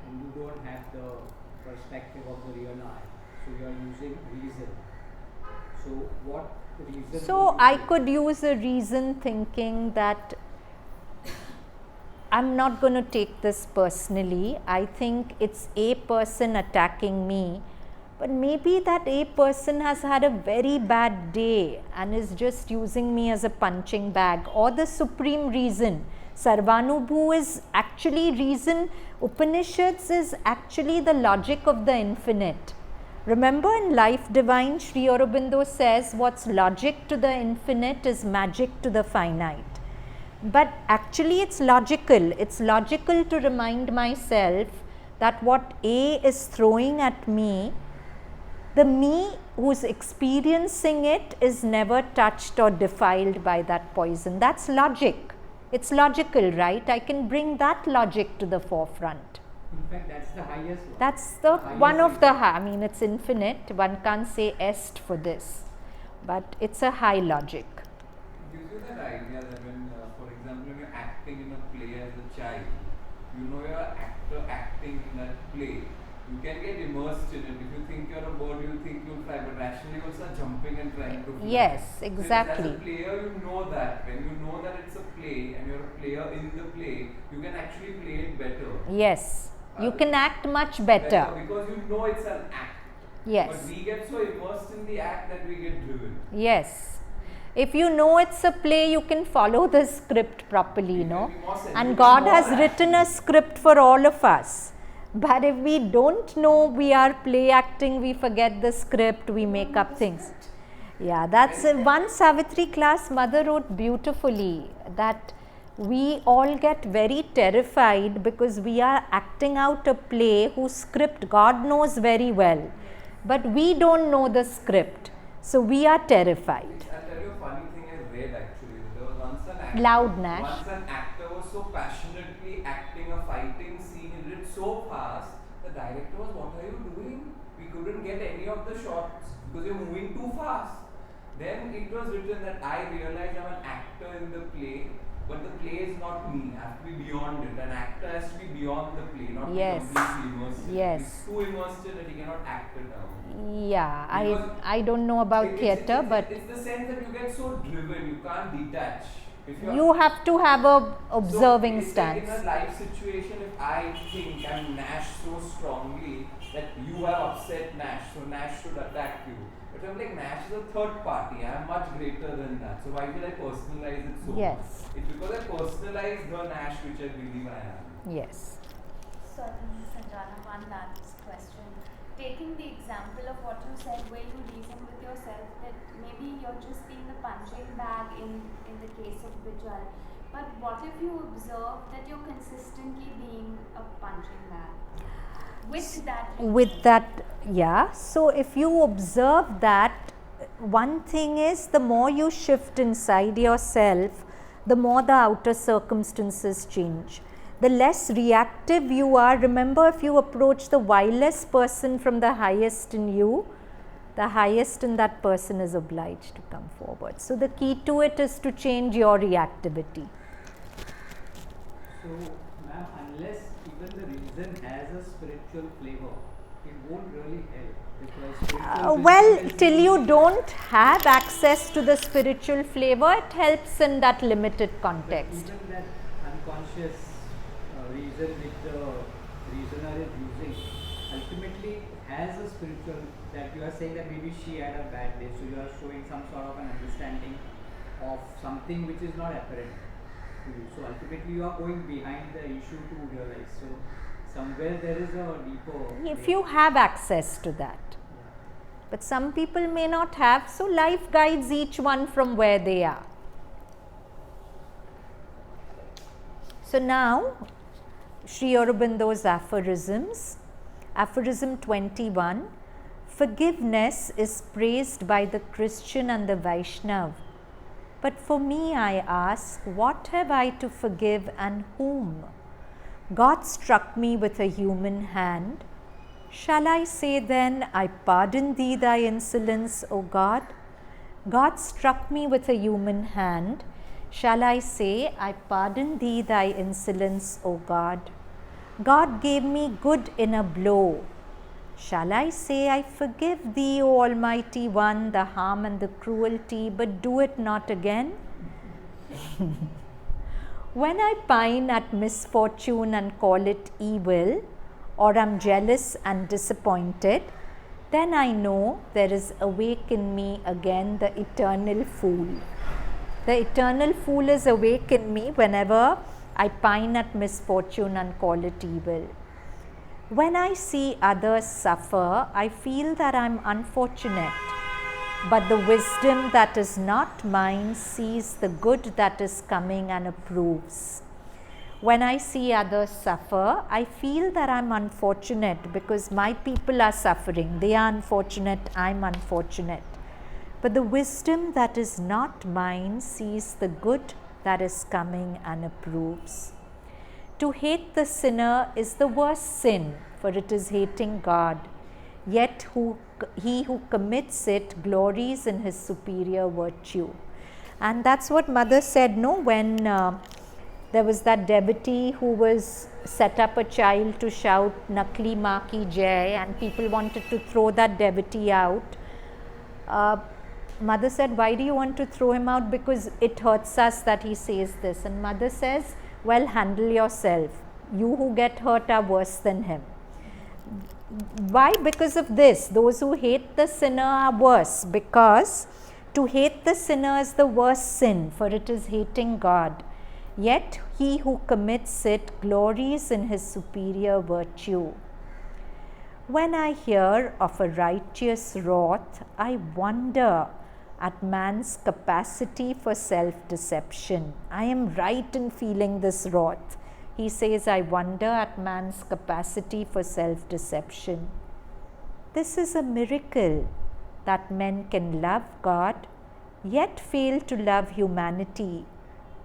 and you don't have the perspective of the real I, so you are using reason. So what reason? So I could use a reason thinking that I'm not going to take this personally. I think it's a person attacking me, but maybe that a person has had a very bad day and is just using me as a punching bag, or the supreme reason. Sarvanubhu is actually reason. Upanishads is actually the logic of the infinite. Remember in Life Divine, Sri Aurobindo says what's logic to the infinite is magic to the finite. But actually it's logical. It's logical to remind myself that what A is throwing at me, the me who's experiencing it is never touched or defiled by that poison. That's logic. It's logical, right? I can bring that logic to the forefront. In fact, that's the highest one. That's the highest one of the reason. high, I mean, it's infinite. One can't say est for this, but it's a high logic. It gives you that idea that when, for example, when you're acting in a play as a child, you know you're an actor acting in that play. You can get immersed in it. If you think you're a bird, you'll think you'll fly, but rationally you'll start jumping and trying to fly. Yes, So exactly. as a player, you know that. When you know that it's a play and you're a player in the play, you can actually play it better. Yes, you can act much better. Because you know it's an act. Yes. But we get so immersed in the act that we get driven. Yes. If you know it's a play, you can follow the script properly, you know. And God has written a script for all of us. But if we don't know we are play acting, we forget the script, we make up things. Yeah, that's one Savitri class mother wrote beautifully, that we all get very terrified because we are acting out a play whose script God knows very well. But we don't know the script. So we are terrified. I'll tell you a funny thing I read actually. There was once an actor. Loud, Nash. Once an actor was so passionately acting a fighting scene, he did it so fast. The director was, "What are you doing? We couldn't get any of the shots because you're moving too fast." Then it was written that I realized I'm an actor in the play, but the play is not me. I have to be beyond it. An actor has to be beyond the play, not Yes. be completely immersed. Yes. He's too immersed in it, he cannot act it out. Yeah, Because I don't know about theatre, but it's the sense that you get so driven, you can't detach. If you're, you have to have a observing so it's stance. like in a life situation, if I think I'm Nash so strongly that you have upset Nash, so Nash should attack you. But I'm like, Nash is a third party, I am much greater than that. So why will I personalize it so Yes. much? It's because I personalize the Nash which I believe I am. Yes. Certainly, Sanjana, one last question. Taking the example of what you said, where you reason with yourself that maybe you're just being the punching bag in the case of Vijay, but what if you observe that you're consistently being a punching bag? With that Yeah, so if you observe that, one thing is, the more you shift inside yourself, the more the outer circumstances change. The less reactive you are. Remember, if you approach the vilest person from the highest in you, the highest in that person is obliged to come forward. So the key to it is to change your reactivity. So, ma'am, unless even the reason has a spiritual flavor, it won't really help. Because spiritual Well, wisdom is till you unique. don't have access to the spiritual flavor, it helps in that limited But context. even that unconscious reason which the reasoner is using ultimately has a spiritual, that you are saying that maybe she had a bad day, so you are showing some sort of an understanding of something which is not apparent to you. So ultimately you are going behind the issue to realize. So somewhere there is a deeper If you have access to that. But some people may not have, so life guides each one from where they are. So now, Sri Aurobindo's aphorisms. Aphorism 21. Forgiveness is praised by the Christian and the Vaishnav. But for me, I ask, what have I to forgive and whom? God struck me with a human hand. Shall I say then, I pardon thee thy insolence, O God? God struck me with a human hand. Shall I say, I pardon thee thy insolence, O God? God gave me good in a blow. Shall I say, I forgive thee, O Almighty One, the harm and the cruelty, but do it not again? When I pine at misfortune and call it evil, or am jealous and disappointed, then I know there is awake in me again the eternal fool. The eternal fool is awake in me whenever I pine at misfortune and call it evil. When I see others suffer, I feel that I am unfortunate, but the wisdom that is not mine sees the good that is coming and approves. when I see others suffer, I feel that I'm unfortunate because my people are suffering. They are unfortunate, I'm unfortunate. But the wisdom that is not mine sees the good that is coming and approves. To hate the sinner is the worst sin, for it is hating God. Yet he who commits it glories in his superior virtue. And that's what Mother said, no, when there was that devotee who was set up a child to shout Nakli Maa Ki Jai, and people wanted to throw that devotee out. Mother said, why do you want to throw him out? Because it hurts us that he says this. And Mother says, well, handle yourself. You who get hurt are worse than him. Why? Because of this. Those who hate the sinner are worse, because to hate the sinner is the worst sin, for it is hating God. Yet he who commits it glories in his superior virtue. When I hear of a righteous wrath, I wonder at man's capacity for self-deception. I am right in feeling this wrath. He says, I wonder at man's capacity for self-deception. This is a miracle that men can love God, yet fail to love humanity.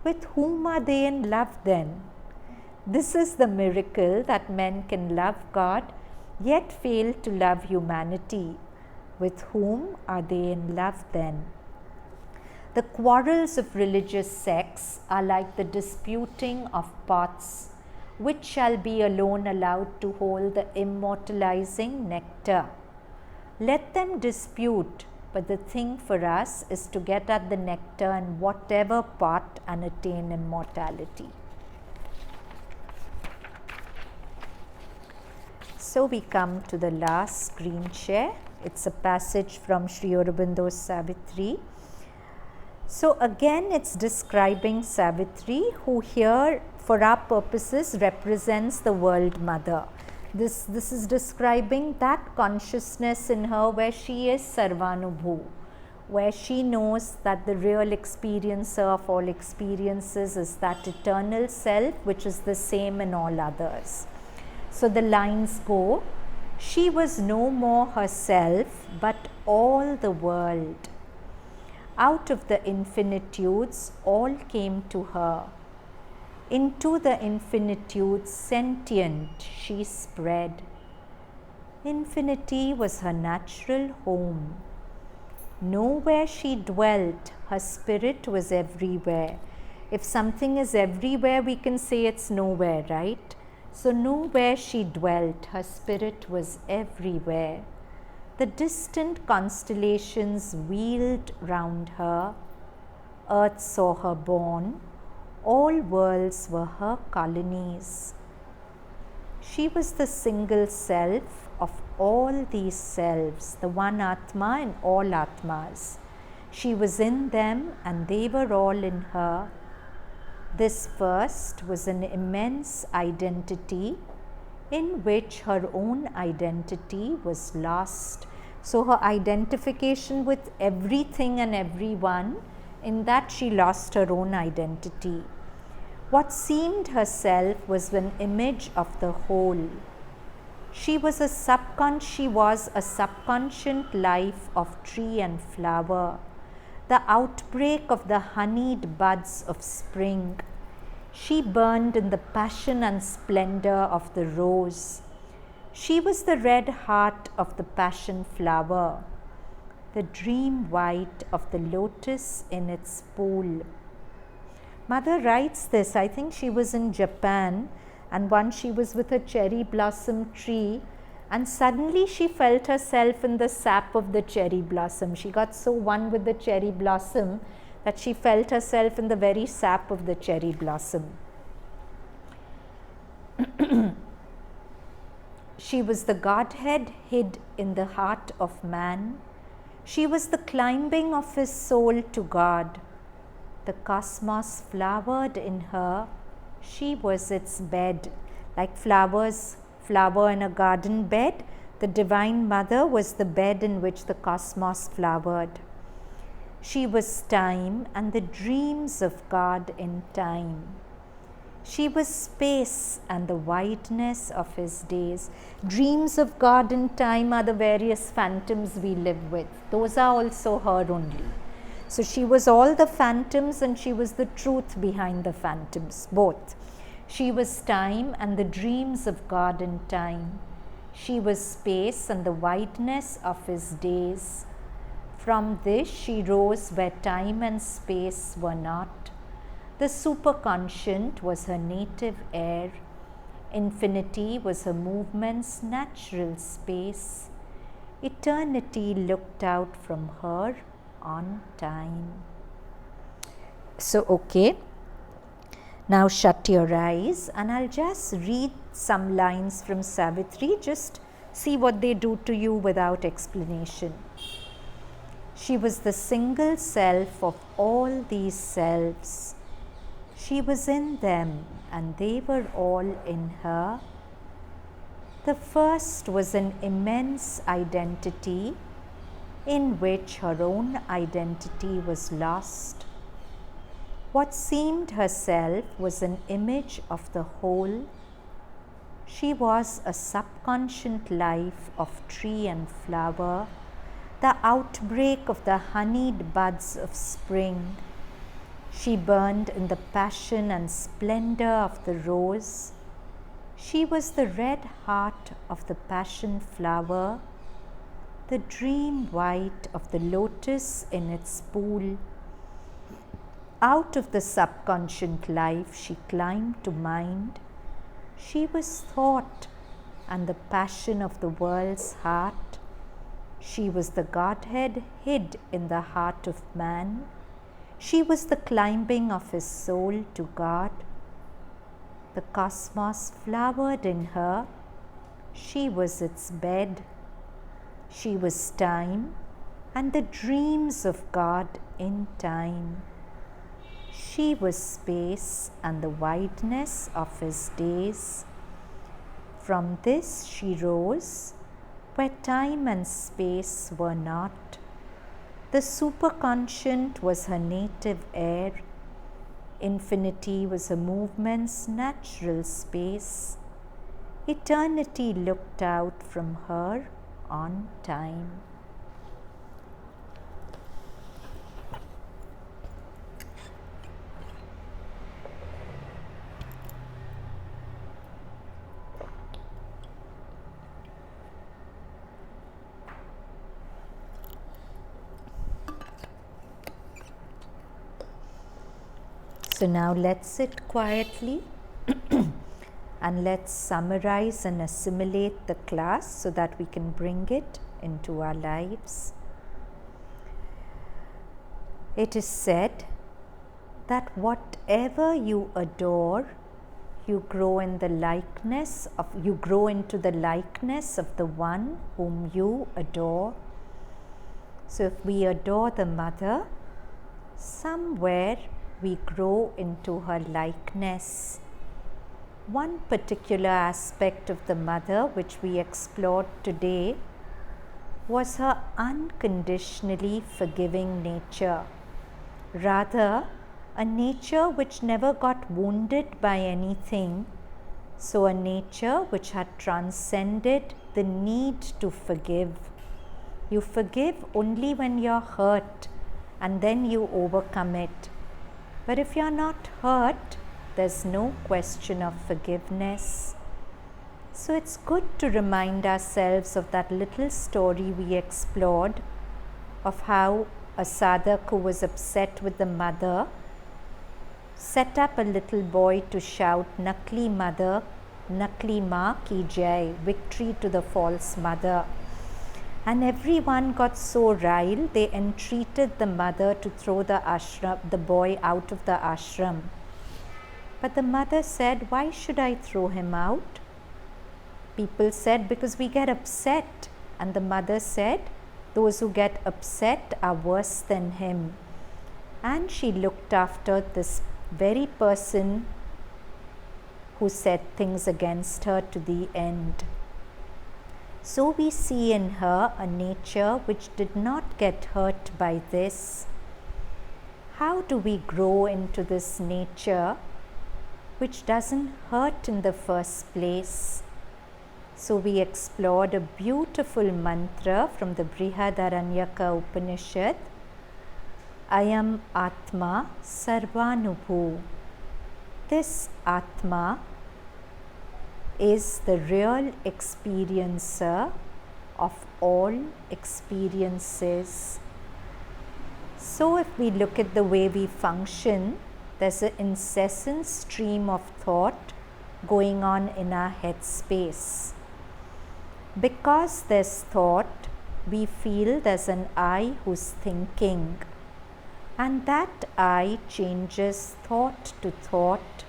With whom are they in love then? This is the miracle that men can love God, yet fail to love humanity. With whom are they in love then? The quarrels of religious sects are like the disputing of pots, which shall be alone allowed to hold the immortalizing nectar. Let them dispute, but the thing for us is to get at the nectar in whatever pot and attain immortality. So we come to the last screen share. It's a passage from Sri Aurobindo's Savitri. So again, it's describing Savitri, who here for our purposes represents the world mother. This is describing that consciousness in her where she is sarvanubhu, where she knows that the real experiencer of all experiences is that eternal self which is the same in all others. So the lines go, she was no more herself but all the world. Out of the infinitudes all came to her. Into the infinitudes sentient she spread. Infinity was her natural home. Nowhere she dwelt, her spirit was everywhere. If something is everywhere, we can say it's nowhere, right? So nowhere she dwelt, her spirit was everywhere. The distant constellations wheeled round her. Earth saw her born. All worlds were her colonies. She was the single self of all these selves, the one Atma in all Atmas. She was in them and they were all in her. This first was an immense identity in which her own identity was lost. So her identification with everything and everyone, in that she lost her own identity. What seemed herself was an image of the whole. She was a subconscient life of tree and flower, the outbreak of the honeyed buds of spring. She burned in the passion and splendor of the rose. She was the red heart of the passion flower, the dream white of the lotus in its pool. Mother writes this, I think she was in Japan, and once she was with a cherry blossom tree, and suddenly she felt herself in the sap of the cherry blossom. She got so one with the cherry blossom that she felt herself in the very sap of the cherry blossom. She was the Godhead hid in the heart of man. She was the climbing of his soul to God. The cosmos flowered in her. She was its bed. Like flowers flower in a garden bed, the Divine Mother was the bed in which the cosmos flowered. She was time and the dreams of God in time. She was space and the wideness of his days. Dreams of God and time are the various phantoms we live with. Those are also her only. So she was all the phantoms and she was the truth behind the phantoms, both. She was time and the dreams of God and time. She was space and the wideness of his days. From this she rose where time and space were not. The superconscient was her native air. Infinity was her movement's natural space. Eternity looked out from her on time. So, okay. Now shut your eyes and I'll just read some lines from Savitri. Just see what they do to you without explanation. She was the single self of all these selves. She was in them and they were all in her. The first was an immense identity in which her own identity was lost. What seemed herself was an image of the whole. She was a subconscient life of tree and flower, the outbreak of the honeyed buds of spring. She burned in the passion and splendor of the rose. She was the red heart of the passion flower, the dream white of the lotus in its pool. Out of the subconscient life she climbed to mind. She was thought and the passion of the world's heart. She was the Godhead hid in the heart of man. She was the climbing of his soul to God. The cosmos flowered in her. She was its bed. She was time and the dreams of God in time. She was space and the wideness of his days. From this she rose where time and space were not. The superconscient was her native air. Infinity was her movement's natural space. Eternity looked out from her on time. So now let's sit quietly and let's summarize and assimilate the class so that we can bring it into our lives. It is said that whatever you adore, you grow into the likeness of the one whom you adore. So if we adore the mother, somewhere we grow into her likeness. One particular aspect of the mother which we explored today was her unconditionally forgiving nature. Rather, a nature which never got wounded by anything, so a nature which had transcended the need to forgive. You forgive only when you're hurt and then you overcome it. But if you're not hurt, there's no question of forgiveness. So it's good to remind ourselves of that little story we explored of how a sadhak who was upset with the mother set up a little boy to shout, "Nakli mother, Nakli maa ki jai," victory to the false mother. And everyone got so riled, they entreated the mother to throw the boy out of the ashram. But the mother said, "Why should I throw him out?" People said, "Because we get upset." And the mother said, "Those who get upset are worse than him." And she looked after this very person who said things against her to the end. So we see in her a nature which did not get hurt by this. How do we grow into this nature? which doesn't hurt in the first place. So we explored a beautiful mantra from the Brihadaranyaka Upanishad. I am Atma sarvanubhu. This Atma is the real experiencer of all experiences. So if we look at the way we function, there's an incessant stream of thought going on in our head space. Because there's thought, we feel there's an I who's thinking, and that I changes thought to thought.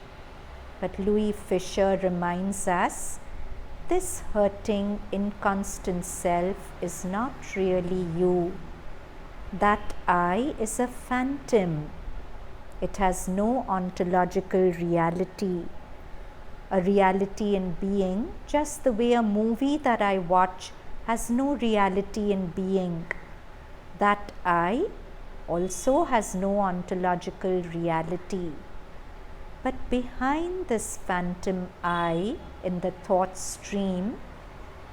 But Louis Fisher reminds us, this hurting, inconstant self is not really you. That I is a phantom. It has no ontological reality. A reality in being, just the way a movie that I watch has no reality in being. That I also has no ontological reality. But behind this phantom I in the thought stream,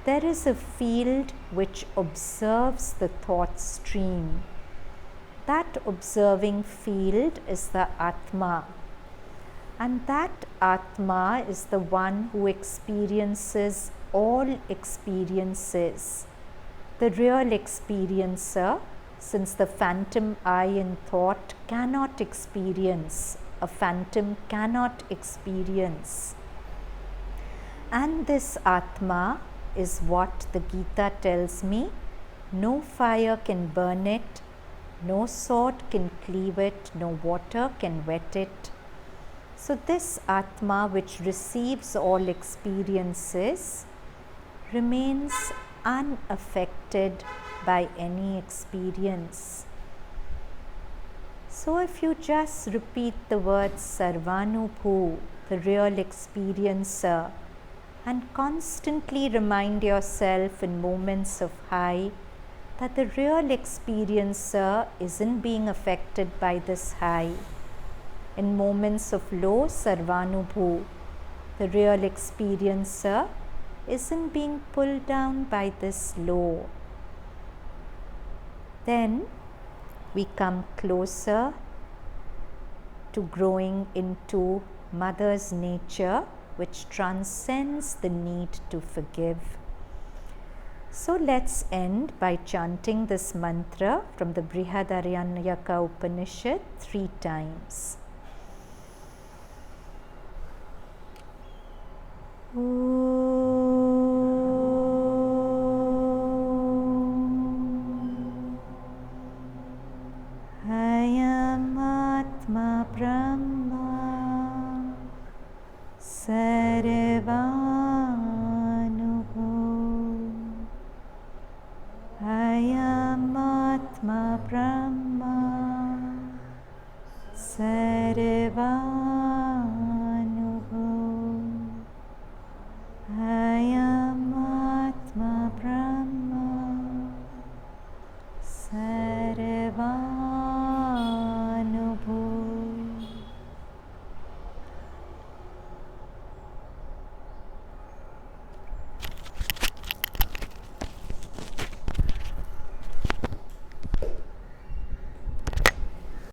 there is a field which observes the thought stream. That observing field is the Atma. And that Atma is the one who experiences all experiences. The real experiencer, since the phantom I in thought cannot experience, a phantom cannot experience. And this Atma is what the Gita tells me, no fire can burn it, no sword can cleave it, no water can wet it. So this Atma, which receives all experiences, remains unaffected by any experience. So if you just repeat the words sarvanubhu, the real experiencer, and constantly remind yourself in moments of high that the real experiencer isn't being affected by this high. In moments of low, sarvanubhu, the real experiencer isn't being pulled down by this low. Then we come closer to growing into Mother's nature, which transcends the need to forgive. So let's end by chanting this mantra from the Brihadaranyaka Upanishad 3 times. I am Atma Brahma Sarva